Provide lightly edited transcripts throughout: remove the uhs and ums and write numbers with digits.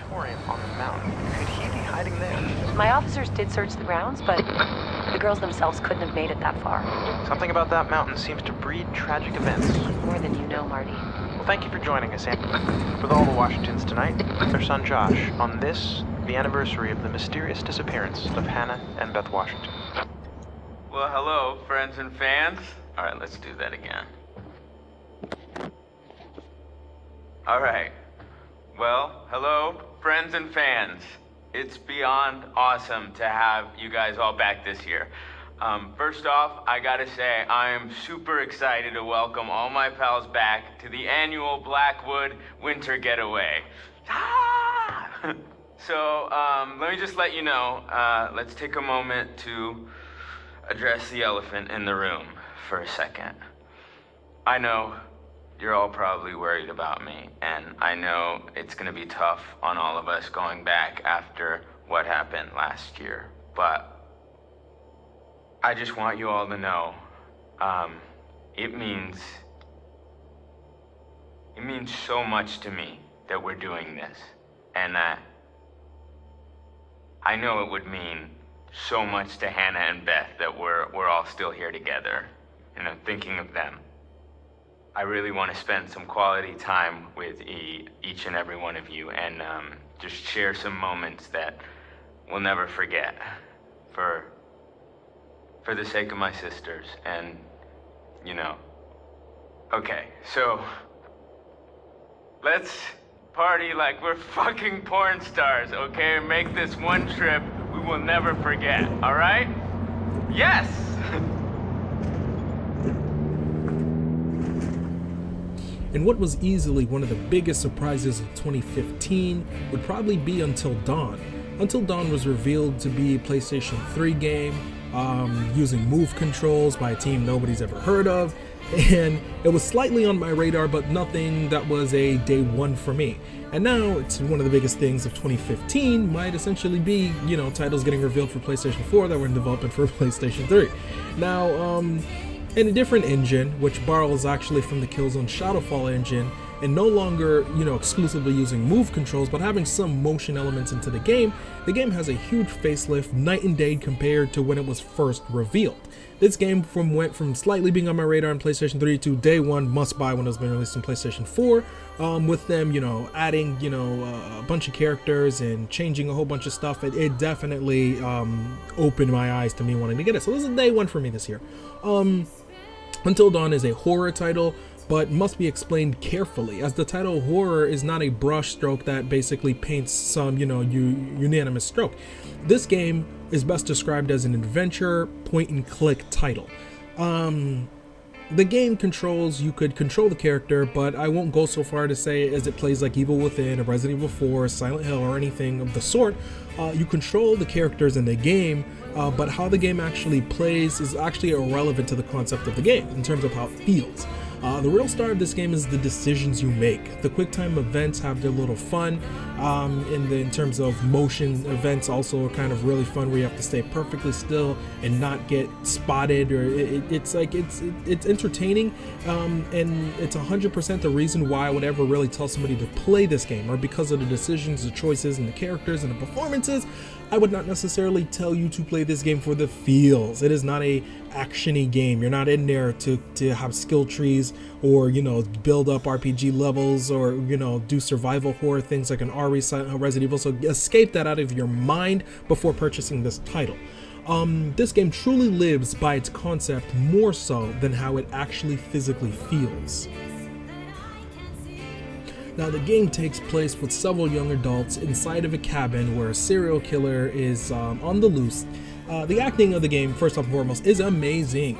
auditorium on the mountain. Could he be hiding there? My officers did search the grounds, but the girls themselves couldn't have made it that far. Something about that mountain seems to breed tragic events. More than you know, Marty. Well, thank you for joining us, Amy. With all the Washingtons tonight, their son Josh, on this, the anniversary of the mysterious disappearance of Hannah and Beth Washington. Well, hello, friends and fans. All right, let's do that again. All right. Well, hello, friends and fans. It's beyond awesome to have you guys all back this year. First off, I gotta say, I am super excited to welcome all my pals back to the annual Blackwood Winter Getaway. Ah! So, let me just let you know, let's take a moment to address the elephant in the room for a second. I know you're all probably worried about me, and I know it's gonna be tough on all of us going back after what happened last year, but I just want you all to know, it means so much to me that we're doing this, and that I know it would mean so much to Hannah and Beth that we're all still here together, and I'm thinking of them. I really want to spend some quality time with each and every one of you, and just share some moments that we'll never forget for the sake of my sisters, and you know. Okay, so let's party like we're fucking porn stars, okay? Make this one trip we will never forget, all right? Yes! And what was easily one of the biggest surprises of 2015 would probably be Until Dawn. Until Dawn was revealed to be a PlayStation 3 game, using move controls by a team nobody's ever heard of, and it was slightly on my radar, but nothing that was a day one for me. And now it's one of the biggest things of 2015 might essentially be, you know, titles getting revealed for PlayStation 4 that were in development for PlayStation 3. Now, in a different engine, which borrows actually from the Killzone Shadowfall engine, and no longer, you know, exclusively using move controls, but having some motion elements into the game has a huge facelift night and day compared to when it was first revealed. This game went from slightly being on my radar on PlayStation 3 to day one must buy when it was being released on PlayStation 4, with them, you know, adding, you know, a bunch of characters and changing a whole bunch of stuff. It definitely opened my eyes to me wanting to get it. So this is day one for me this year. Until Dawn is a horror title, but must be explained carefully, as the title horror is not a brush stroke that basically paints some, you know, unanimous stroke. This game is best described as an adventure point-and-click title. The game you could control the character, but I won't go so far to say as it plays like Evil Within, or Resident Evil 4, Silent Hill, or anything of the sort. You control the characters in the game, but how the game actually plays is actually irrelevant to the concept of the game in terms of how it feels. The real star of this game is the decisions you make. The QuickTime events have their little fun, in terms of motion events also are kind of really fun, where you have to stay perfectly still and not get spotted, or it's entertaining, and it's 100% the reason why I would ever really tell somebody to play this game, or because of the decisions, the choices, and the characters and the performances. I would not necessarily tell you to play this game for the feels. It is not a action-y game. You're not in there to have skill trees, or, you know, build up RPG levels, or, you know, do survival horror things like an Resident Evil. So escape that out of your mind before purchasing this title. This game truly lives by its concept more so than how it actually physically feels. Now, the game takes place with several young adults inside of a cabin where a serial killer is on the loose. The acting of the game, first and foremost, is amazing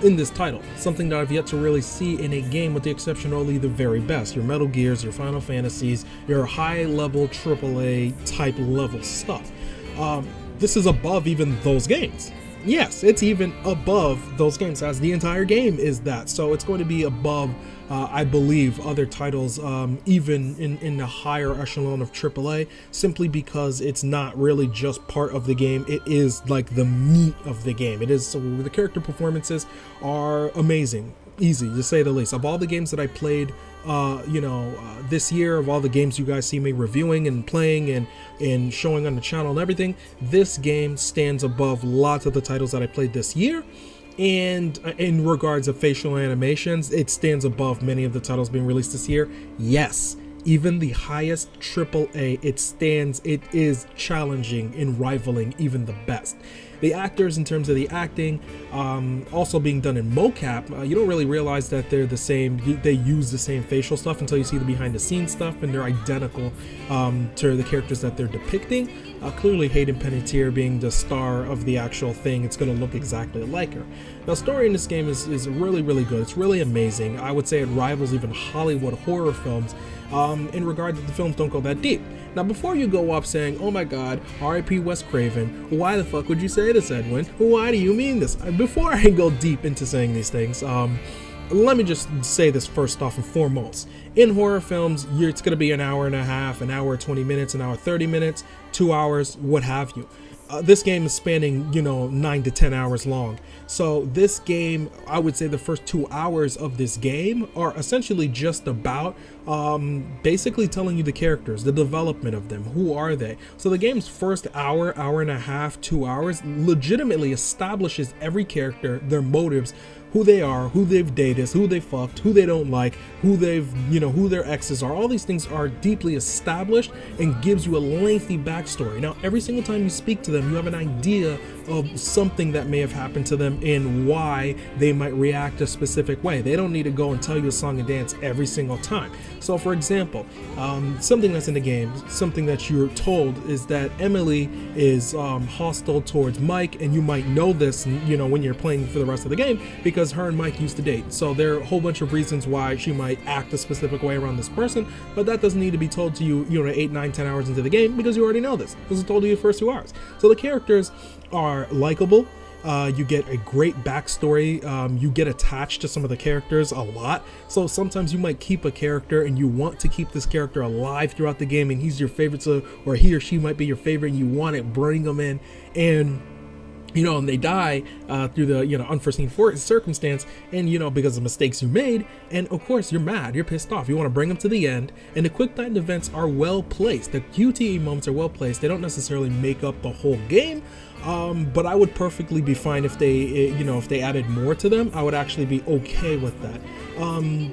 in this title. Something that I've yet to really see in a game, with the exception of only the very best. Your Metal Gears, your Final Fantasies, your high-level AAA type level stuff. This is above even those games. Yes, it's even above those games, as the entire game is that. So it's going to be above, I believe, other titles, even in the higher echelon of AAA, simply because it's not really just part of the game. It is like the meat of the game. It is, so the character performances are amazing. easy to say the least. Of all the games that I played, this year, of all the games you guys see me reviewing and playing and showing on the channel and everything, this game stands above lots of the titles that I played this year. And in regards of facial animations, it stands above many of the titles being released this year. Yes, even the highest AAA, it is challenging in rivaling even the best. The actors, in terms of the acting, also being done in mocap, you don't really realize that they're the same. They use the same facial stuff until you see the behind the scenes stuff, and they're identical to the characters that they're depicting. Clearly Hayden Panettiere being the star of the actual thing, it's going to look exactly like her. Now, story in this game is really, really good. It's really amazing. I would say it rivals even Hollywood horror films in regard that the films don't go that deep. Now, before you go up saying, oh my god, R.I.P. Wes Craven, why the fuck would you say this, Edwin? Why do you mean this? Before I go deep into saying these things, let me just say this first off and foremost. In horror films, it's going to be an hour and a half, an hour 20 minutes, an hour 30 minutes, 2 hours, what have you. This game is spanning, 9 to 10 hours long. So this game, I would say the first 2 hours of this game are essentially just about basically telling you the characters, the development of them, who are they. So the game's first hour, hour and a half, 2 hours legitimately establishes every character, their motives, who they are, who they've dated, who they fucked, who they don't like, who they've, who their exes are. All these things are deeply established and gives you a lengthy backstory. Now, every single time you speak to them, you have an idea of something that may have happened to them and why they might react a specific way. They don't need to go and tell you a song and dance every single time. So, for example, something that's in the game, something that you're told is that Emily is hostile towards Mike, and you might know this, when you're playing for the rest of the game, because her and Mike used to date. So there are a whole bunch of reasons why she might act a specific way around this person, but that doesn't need to be told to you, 8, 9, 10 hours into the game, because you already know this. This is told to you the first 2 hours. So the characters are likable. You get a great backstory. You get attached to some of the characters a lot. So sometimes you might keep a character and you want to keep this character alive throughout the game, and he's your favorite, or he or she might be your favorite, and you want to bring them in, and and they die through the, unforeseen circumstance, and, because of mistakes you made. And of course, you're mad, you're pissed off. You want to bring them to the end. And the quick time events are well placed. The QTE moments are well placed. They don't necessarily make up the whole game. But I would perfectly be fine if they, if they added more to them. I would actually be okay with that.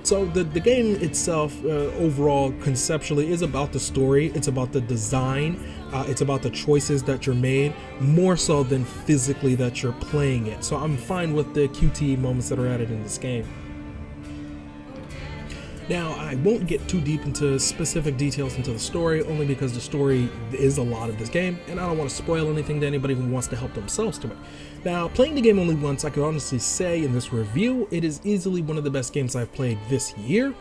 So the game itself, overall, conceptually, is about the story. It's about the design. It's about the choices that you're made, more so than physically that you're playing it. So I'm fine with the QTE moments that are added in this game. Now, I won't get too deep into specific details into the story, only because the story is a lot of this game, and I don't want to spoil anything to anybody who wants to help themselves to it. Now, playing the game only once, I could honestly say in this review, it is easily one of the best games I've played this year.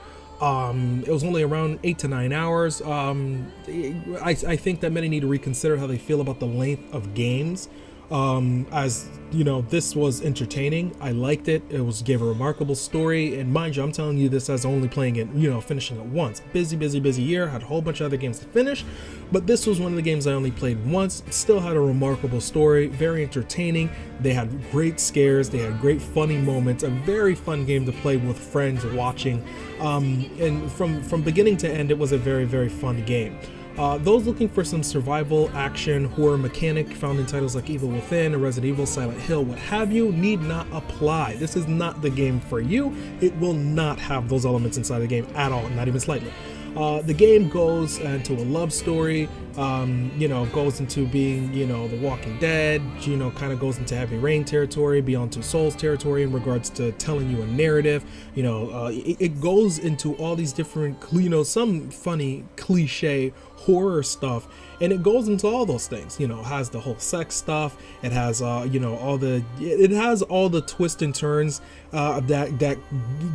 It was only around 8 to 9 hours. I think that many need to reconsider how they feel about the length of games. As this was entertaining. I liked it. It gave a remarkable story, and mind you, I'm telling you this as only playing it, finishing it once. Busy year, had a whole bunch of other games to finish, but this was one of the games I only played once. It still had a remarkable story, very entertaining. They had great scares, they had great funny moments, a very fun game to play with friends watching, and from beginning to end, it was a very, very fun game. Those looking for some survival, action, horror mechanic found in titles like Evil Within, Resident Evil, Silent Hill, what have you, need not apply. This is not the game for you. It will not have those elements inside the game at all, not even slightly. The game goes into a love story, goes into being, The Walking Dead, kind of goes into Heavy Rain territory, Beyond Two Souls territory in regards to telling you a narrative. It goes into all these different, some funny cliche horror stuff, and it goes into all those things. It has the whole sex stuff. It has it has all the twists and turns that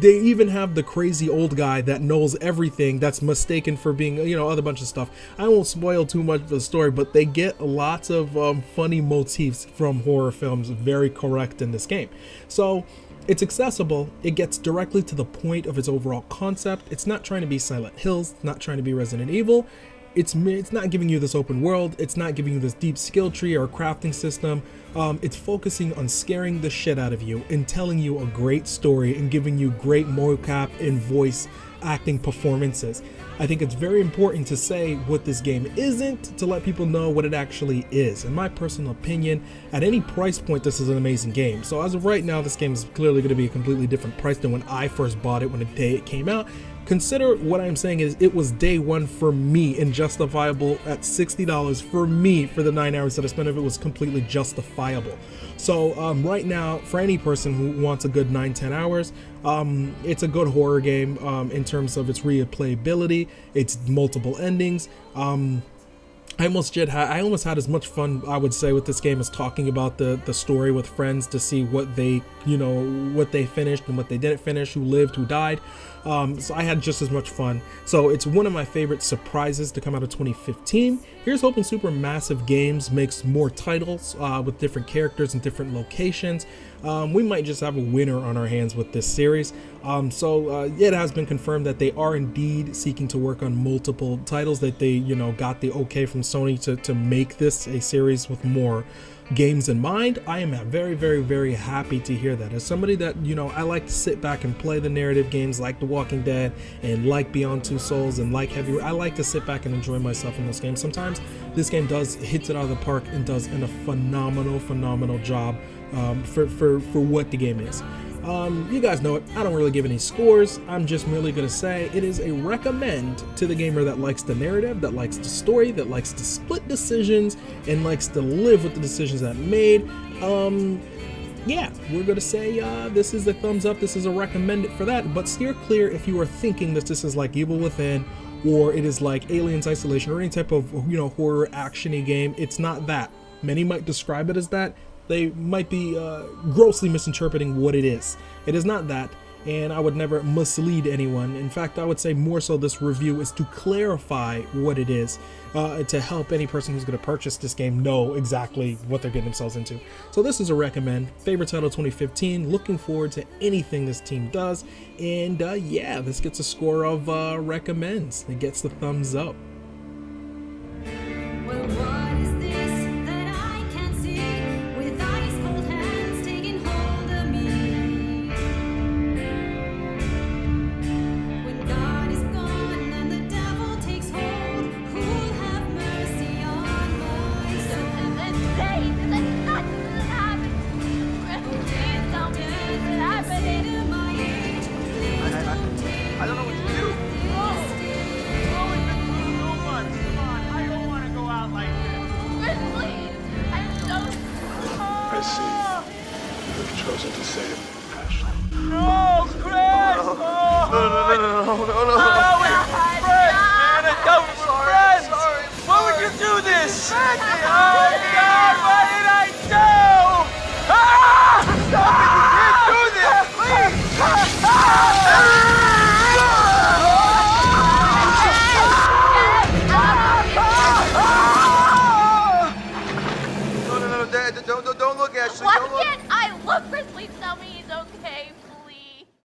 they even have the crazy old guy that knows everything that's mistaken for being other bunch of stuff. I won't spoil too much of the story, but they get lots of funny motifs from horror films very correct in this game. So it's accessible. It gets directly to the point of its overall concept. It's not trying to be Silent Hills, not trying to be Resident Evil. it's not giving you this open world, it's not giving you this deep skill tree or crafting system. It's focusing on scaring the shit out of you and telling you a great story and giving you great mocap and voice acting performances. I think it's very important to say what this game isn't, to let people know what it actually is. In my personal opinion, at any price point, this is an amazing game. So as of right now, this game is clearly going to be a completely different price than when I first bought it, when the day it came out. Consider what I'm saying is it was day one for me and justifiable at $60 for me for the 9 hours that I spent. If it was completely justifiable. So right now, for any person who wants a good 9-10 hours, it's a good horror game in terms of its replayability, its multiple endings. I almost had as much fun, I would say, with this game as talking about the story with friends to see what they, what they finished and what they didn't finish, who lived, who died. So I had just as much fun. So it's one of my favorite surprises to come out of 2015. Here's hoping Supermassive Games makes more titles with different characters and different locations. We might just have a winner on our hands with this series. It has been confirmed that they are indeed seeking to work on multiple titles, that they, got the okay from Sony to make this a series with more games in mind. I am very, very, very happy to hear that. As somebody that, I like to sit back and play the narrative games like The Walking Dead and like Beyond Two Souls and like Heavy, I like to sit back and enjoy myself in those games. Sometimes this game hits it out of the park and does a phenomenal job for what the game is. You guys know it, I don't really give any scores. I'm just merely going to say it is a recommend to the gamer that likes the narrative, that likes the story, that likes to split decisions, and likes to live with the decisions that made. Yeah, we're going to say this is a thumbs up, this is a recommended for that, but steer clear if you are thinking that this is like Evil Within, or it is like Aliens Isolation, or any type of, horror action-y game. It's not that. Many might describe it as that. They might be grossly misinterpreting what it is. It is not that, and I would never mislead anyone. In fact, I would say more so this review is to clarify what it is, to help any person who's going to purchase this game know exactly what they're getting themselves into. So this is a recommend. Favorite title 2015. Looking forward to anything this team does. And yeah, this gets a score of recommends. It gets the thumbs up. Well, what is this that I can't see with ice cold hands taking hold of me? When God is gone and the devil takes hold, who'll have mercy on my soul? This is not happening. Please tell me this is happening to my age. Please don't take I don't know what to do. I see. You have chosen to save Ashley. No, Chris! No. Friends, man. I thought we were friends. Sorry. Why would you do this? Oh, God, what did I do? Stop it. You can't do this, please. No, don't look, Ashley. Why Don't look. can't I look, Chris? Please tell me he's